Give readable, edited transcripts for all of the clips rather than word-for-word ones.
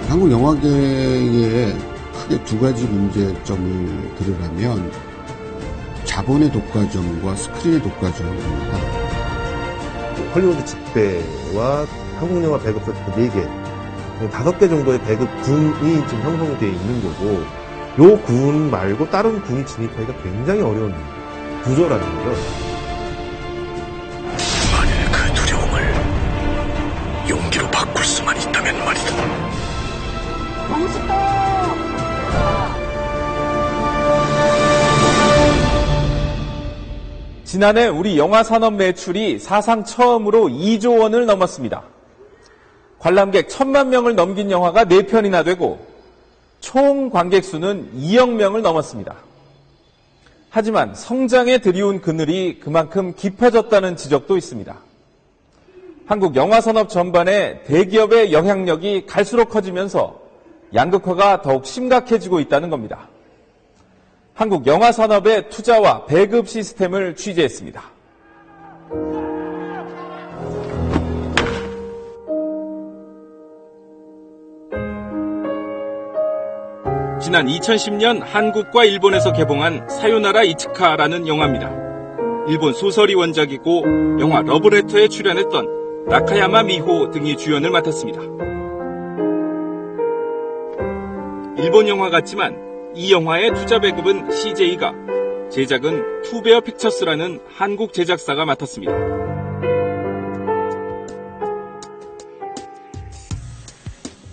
한국 영화계에 크게 두 가지 문제점을 들으라면 자본의 독과점과 스크린의 독과점입니다. 헐리우드 직배와 한국 영화 배급사 그 4개, 5개 정도의 배급군이 지금 형성이 되어 있는 거고, 요 군 말고 다른 군이 진입하기가 굉장히 어려운 구조라는 거죠. 만일 그 두려움을 용기로 바꿀 수만 있다면 말이다. 지난해 우리 영화 산업 매출이 사상 처음으로 2조 원을 넘었습니다. 관람객 1,000만 명을 넘긴 영화가 4편이나 되고 총 관객 수는 2억 명을 넘었습니다. 하지만 성장에 들이운 그늘이 그만큼 깊어졌다는 지적도 있습니다. 한국 영화 산업 전반에 대기업의 영향력이 갈수록 커지면서 양극화가 더욱 심각해지고 있다는 겁니다. 한국 영화 산업의 투자와 배급 시스템을 취재했습니다. 지난 2010년 한국과 일본에서 개봉한 사요나라 이츠카라는 영화입니다. 일본 소설이 원작이고 영화 러브레터에 출연했던 나카야마 미호 등이 주연을 맡았습니다. 일본 영화 같지만 이 영화의 투자 배급은 CJ가, 제작은 투베어 픽처스라는 한국 제작사가 맡았습니다.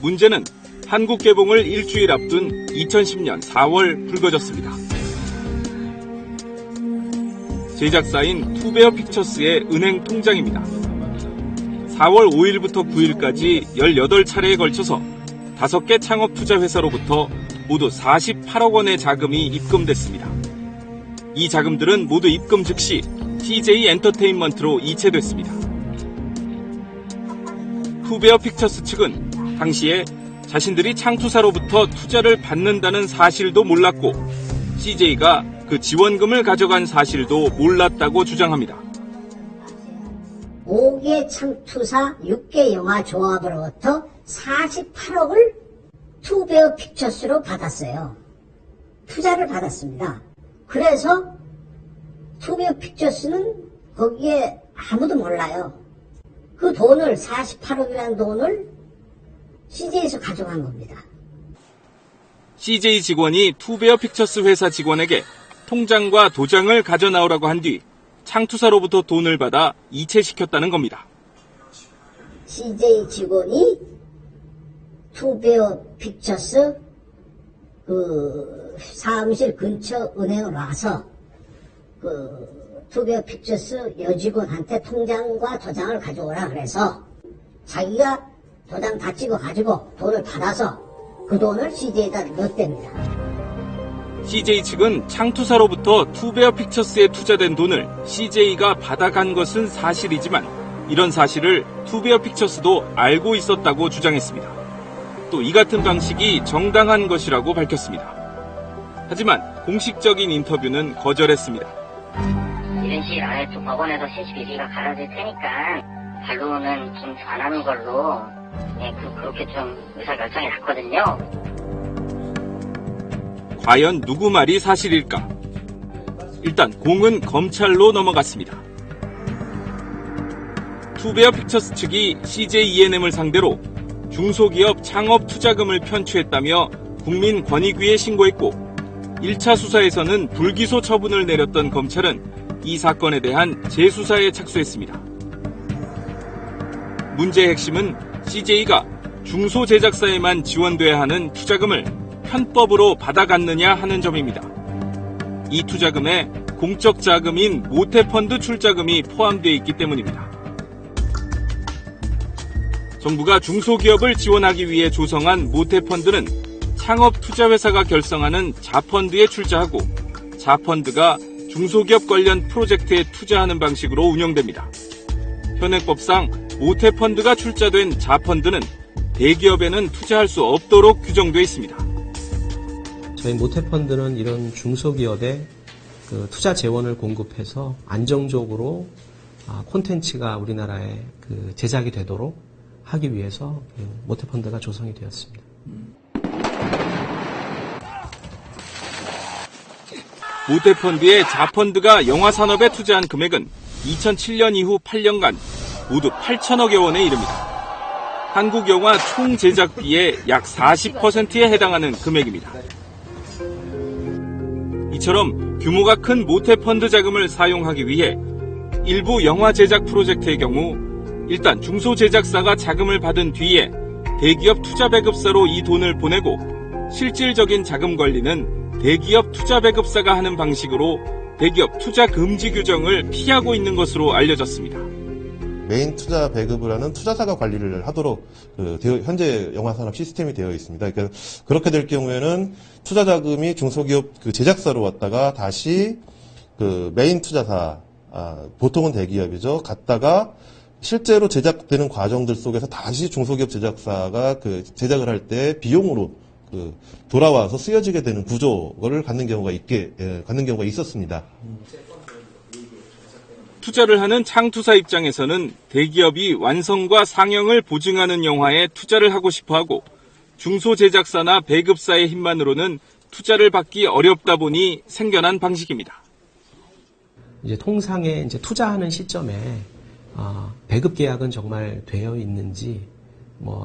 문제는 한국 개봉을 일주일 앞둔 2010년 4월 불거졌습니다. 제작사인 투베어 픽처스의 은행 통장입니다. 4월 5일부터 9일까지 18차례에 걸쳐서 5개 창업 투자 회사로부터 모두 48억 원의 자금이 입금됐습니다. 이 자금들은 모두 입금 즉시 CJ 엔터테인먼트로 이체됐습니다. 투베어 픽처스 측은 당시에 자신들이 창투사로부터 투자를 받는다는 사실도 몰랐고 CJ가 그 지원금을 가져간 사실도 몰랐다고 주장합니다. 5개 창투사 6개 영화 조합으로부터 48억을 투베어 픽처스로 받았어요. 투자를 받았습니다. 그래서 투베어 픽처스는 거기에 아무도 몰라요. 그 돈을 48억이라는 돈을 CJ에서 가져간 겁니다. CJ 직원이 투베어 픽처스 회사 직원에게 통장과 도장을 가져나오라고 한 뒤 창투사로부터 돈을 받아 이체시켰다는 겁니다. CJ 직원이 투베어 픽처스 그 사무실 근처 은행을 와서 그 투베어 픽처스 여직원한테 통장과 도장을 가져오라 그래서 자기가 도장 다 찍어가지고 돈을 받아서 그 돈을 CJ에다 넣었답니다. CJ 측은 창투사로부터 투베어 픽처스에 투자된 돈을 CJ가 받아간 것은 사실이지만 이런 사실을 투베어 픽처스도 알고 있었다고 주장했습니다. 또 이 같은 방식이 정당한 것이라고 밝혔습니다. 하지만 공식적인 인터뷰는 거절했습니다. 이런 시일 안에 또 법원에서 CCTV가 갈아질 테니까 반론은 좀 안 하는 걸로 그렇게 좀 의사결정이 났거든요. 과연 누구 말이 사실일까? 일단 공은 검찰로 넘어갔습니다. 투베어 픽처스 측이 CJ E&M을 상대로 중소기업 창업 투자금을 편취했다며 국민권익위에 신고했고 1차 수사에서는 불기소 처분을 내렸던 검찰은 이 사건에 대한 재수사에 착수했습니다. 문제의 핵심은 CJ가 중소제작사에만 지원돼야 하는 투자금을 편법으로 받아갔느냐 하는 점입니다. 이 투자금에 공적 자금인 모태펀드 출자금이 포함되어 있기 때문입니다. 정부가 중소기업을 지원하기 위해 조성한 모태펀드는 창업투자회사가 결성하는 자펀드에 출자하고 자펀드가 중소기업 관련 프로젝트에 투자하는 방식으로 운영됩니다. 현행법상 모태펀드가 출자된 자펀드는 대기업에는 투자할 수 없도록 규정되어 있습니다. 저희 모태펀드는 이런 중소기업에 그 투자 재원을 공급해서 안정적으로 콘텐츠가 우리나라에 그 제작이 되도록 하기 위해서 모태펀드가 조성이 되었습니다. 모태펀드의 자펀드가 영화산업에 투자한 금액은 2007년 이후 8년간 모두 8천억여 원에 이릅니다. 한국 영화 총 제작비의 약 40%에 해당하는 금액입니다. 이처럼 규모가 큰 모태펀드 자금을 사용하기 위해 일부 영화 제작 프로젝트의 경우 일단 중소제작사가 자금을 받은 뒤에 대기업 투자 배급사로 이 돈을 보내고 실질적인 자금 관리는 대기업 투자 배급사가 하는 방식으로 대기업 투자 금지 규정을 피하고 있는 것으로 알려졌습니다. 메인 투자 배급을 하는 투자사가 관리를 하도록 현재 영화산업 시스템이 되어 있습니다. 그러니까 그렇게 될 경우에는 투자 자금이 중소기업 제작사로 왔다가 다시 메인 투자사, 보통은 대기업이죠. 갔다가 실제로 제작되는 과정들 속에서 다시 중소기업 제작사가 제작을 할 때 비용으로 돌아와서 쓰여지게 되는 구조를 갖는 경우가 있었습니다. 투자를 하는 창투사 입장에서는 대기업이 완성과 상영을 보증하는 영화에 투자를 하고 싶어하고 중소제작사나 배급사의 힘만으로는 투자를 받기 어렵다 보니 생겨난 방식입니다. 이제 통상의 이제 투자하는 시점에 배급 계약은 정말 되어 있는지,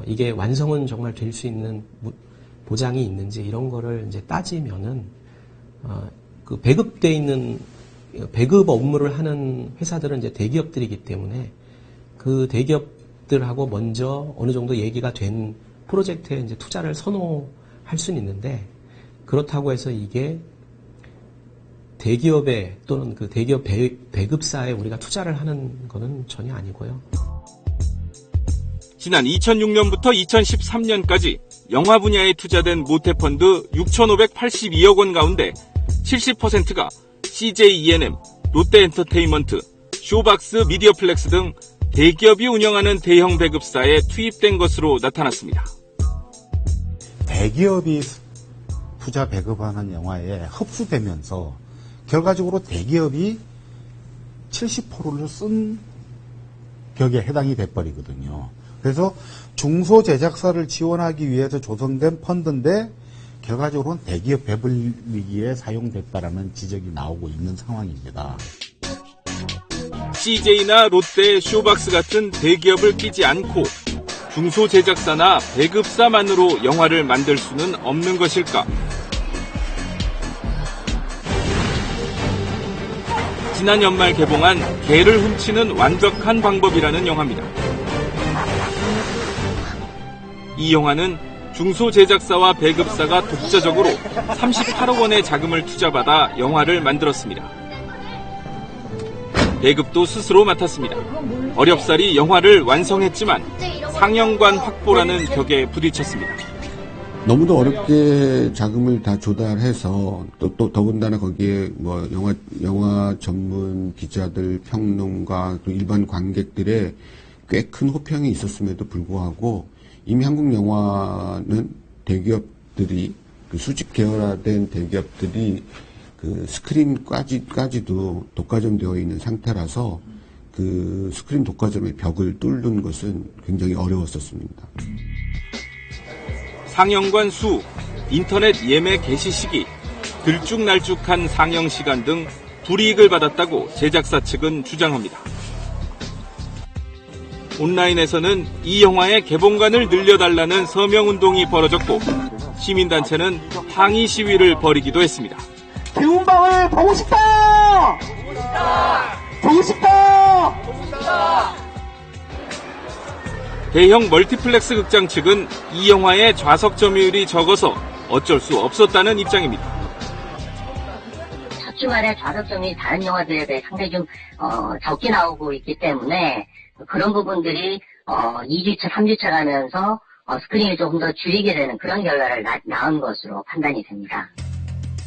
이게 완성은 정말 될 수 있는 보장이 있는지 이런 거를 이제 따지면은 배급돼 있는 배급 업무를 하는 회사들은 이제 대기업들이기 때문에 그 대기업들하고 먼저 어느 정도 얘기가 된 프로젝트에 이제 투자를 선호할 수는 있는데, 그렇다고 해서 이게 대기업에 또는 그 대기업 배급사에 우리가 투자를 하는 거는 전혀 아니고요. 지난 2006년부터 2013년까지 영화 분야에 투자된 모태펀드 6,582억 원 가운데 70%가 CJ E&M, 롯데엔터테인먼트, 쇼박스 미디어플렉스 등 대기업이 운영하는 대형 배급사에 투입된 것으로 나타났습니다. 대기업이 투자 배급하는 영화에 흡수되면서 결과적으로 대기업이 70%를 쓴 격에 해당이 돼버리거든요. 그래서 중소제작사를 지원하기 위해서 조성된 펀드인데 결과적으로는 대기업 배불리기에 사용됐다라는 지적이 나오고 있는 상황입니다. CJ나 롯데, 쇼박스 같은 대기업을 끼지 않고 중소제작사나 배급사만으로 영화를 만들 수는 없는 것일까? 지난 연말 개봉한 개를 훔치는 완벽한 방법이라는 영화입니다. 이 영화는 중소제작사와 배급사가 독자적으로 38억 원의 자금을 투자받아 영화를 만들었습니다. 배급도 스스로 맡았습니다. 어렵사리 영화를 완성했지만 상영관 확보라는 벽에 부딪혔습니다. 너무도 어렵게 자금을 다 조달해서 또 더군다나 거기에 영화 전문 기자들, 평론가, 또 일반 관객들의 꽤 큰 호평이 있었음에도 불구하고 이미 한국 영화는 대기업들이 수직 계열화된 대기업들이 스크린까지도 독과점되어 있는 상태라서 스크린 독과점의 벽을 뚫는 것은 굉장히 어려웠었습니다. 상영관 수, 인터넷 예매 개시 시기, 들쭉날쭉한 상영 시간 등 불이익을 받았다고 제작사 측은 주장합니다. 온라인에서는 이 영화의 개봉관을 늘려달라는 서명운동이 벌어졌고 시민단체는 항의 시위를 벌이기도 했습니다. 개운방을 보고 싶다! 보고 싶다! 대형 멀티플렉스 극장 측은 이 영화의 좌석 점유율이 적어서 어쩔 수 없었다는 입장입니다. 첫 주말에 좌석 점유율이 다른 영화들에 비해 상당히 좀 적게 나오고 있기 때문에 그런 부분들이 2주차, 3주차 가면서 스크린을 조금 더 줄이게 되는 그런 결과를 낳은 것으로 판단이 됩니다.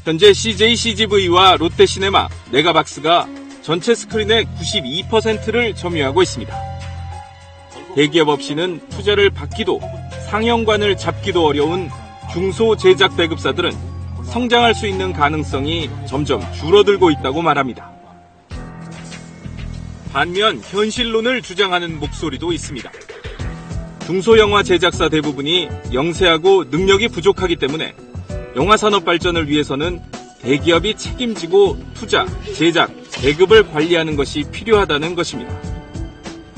현재 CJ CGV와 롯데시네마, 메가박스가 전체 스크린의 92%를 점유하고 있습니다. 대기업 없이는 투자를 받기도 상영관을 잡기도 어려운 중소제작 배급사들은 성장할 수 있는 가능성이 점점 줄어들고 있다고 말합니다. 반면 현실론을 주장하는 목소리도 있습니다. 중소영화 제작사 대부분이 영세하고 능력이 부족하기 때문에 영화산업 발전을 위해서는 대기업이 책임지고 투자, 제작, 배급을 관리하는 것이 필요하다는 것입니다.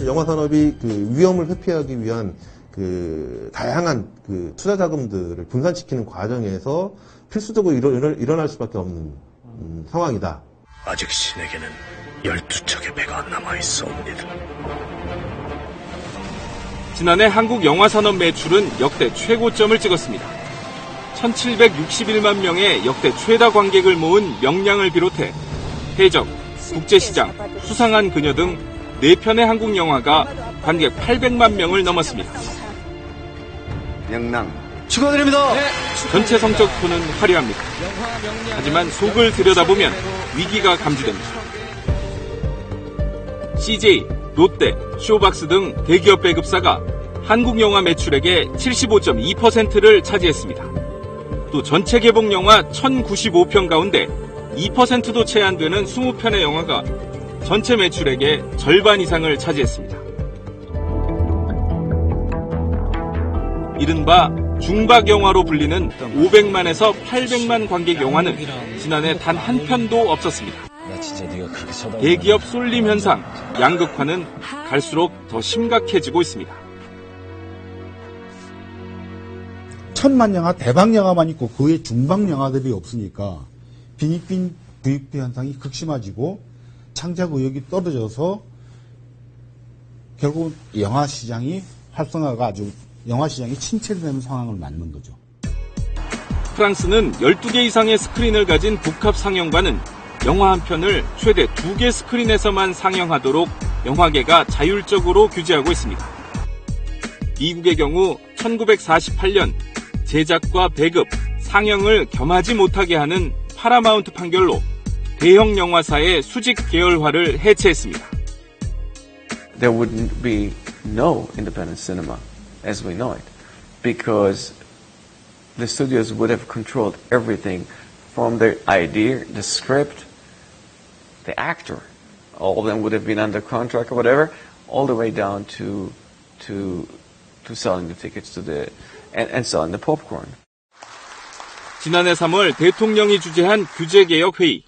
영화 산업이 그 위험을 회피하기 위한 그 다양한 그 투자 자금들을 분산시키는 과정에서 필수적으로 일어날 수밖에 없는 상황이다. 아직 신에게는 12척의 배가 남아있사옵니다. 지난해 한국 영화산업 매출은 역대 최고점을 찍었습니다. 1761만 명의 역대 최다 관객을 모은 명량을 비롯해 해적, 국제시장, 수상한 그녀 등 4편의 한국 영화가 관객 800만 명을 넘었습니다. 명랑 축하드립니다. 전체 성적표는 화려합니다. 하지만 속을 들여다보면 위기가 감지됩니다. CJ, 롯데, 쇼박스 등 대기업 배급사가 한국 영화 매출액의 75.2%를 차지했습니다. 또 전체 개봉 영화 1095편 가운데 2%도 채 안 되는 20편의 영화가 전체 매출액의 절반 이상을 차지했습니다. 이른바 중박 영화로 불리는 500만에서 800만 관객 영화는 지난해 단 한 편도 없었습니다. 대기업 쏠림 현상, 양극화는 갈수록 더 심각해지고 있습니다. 천만 영화, 대박 영화만 있고 그 외에 중박 영화들이 없으니까 빈익빈 부익부 현상이 극심해지고 창작 의욕이 떨어져서 결국 영화 시장이 활성화가 아주 영화 시장이 침체되는 상황을 맞는 거죠. 프랑스는 12개 이상의 스크린을 가진 복합 상영관은 영화 한 편을 최대 2개 스크린에서만 상영하도록 영화계가 자율적으로 규제하고 있습니다. 미국의 경우 1948년 제작과 배급, 상영을 겸하지 못하게 하는 파라마운트 판결로 대형 영화사의 수직 계열화를 해체했습니다. There would be no independent cinema as we know it, because the studios would have controlled everything from the idea, the script, the actor. All of them would have been under contract or whatever, all the way down to selling the tickets to the and selling the popcorn. 지난해 3월 대통령이 주재한 규제개혁회의.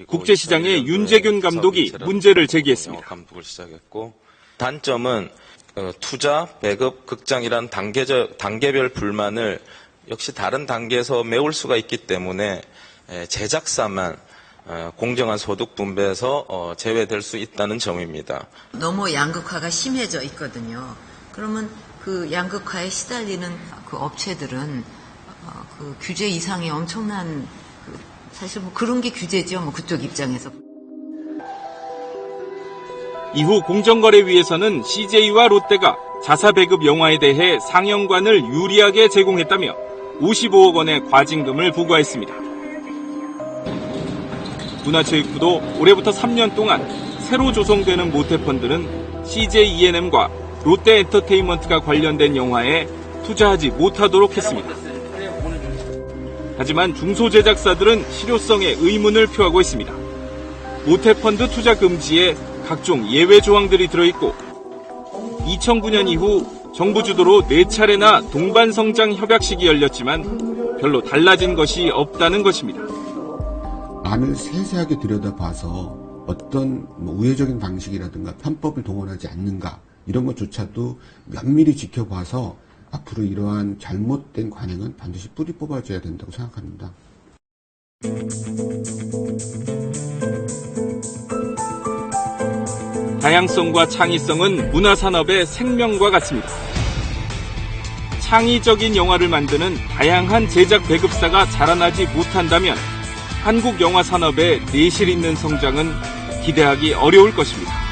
국제시장의 윤재균 감독이 문제를 제기했습니다. 감독을 시작했고 단점은 투자, 배급, 극장이란 단계별 불만을 역시 다른 단계에서 메울 수가 있기 때문에 제작사만 공정한 소득 분배에서 제외될 수 있다는 점입니다. 너무 양극화가 심해져 있거든요. 그러면 그 양극화에 시달리는 그 업체들은 그 규제 이상의 엄청난 사실 뭐 그런 게 규제죠. 뭐 그쪽 입장에서. 이후 공정거래위에서는 CJ와 롯데가 자사 배급 영화에 대해 상영관을 유리하게 제공했다며 55억 원의 과징금을 부과했습니다. 문화체육부도 올해부터 3년 동안 새로 조성되는 모태펀드는 CJ E&M과 롯데 엔터테인먼트가 관련된 영화에 투자하지 못하도록 했습니다. 하지만 중소제작사들은 실효성에 의문을 표하고 있습니다. 모태펀드 투자 금지에 각종 예외 조항들이 들어있고 2009년 이후 정부 주도로 4차례나 동반성장 협약식이 열렸지만 별로 달라진 것이 없다는 것입니다. 안을 세세하게 들여다봐서 어떤 우회적인 방식이라든가 편법을 동원하지 않는가 이런 것조차도 면밀히 지켜봐서 앞으로 이러한 잘못된 관행은 반드시 뿌리 뽑아줘야 된다고 생각합니다. 다양성과 창의성은 문화산업의 생명과 같습니다. 창의적인 영화를 만드는 다양한 제작 배급사가 자라나지 못한다면 한국 영화 산업의 내실 있는 성장은 기대하기 어려울 것입니다.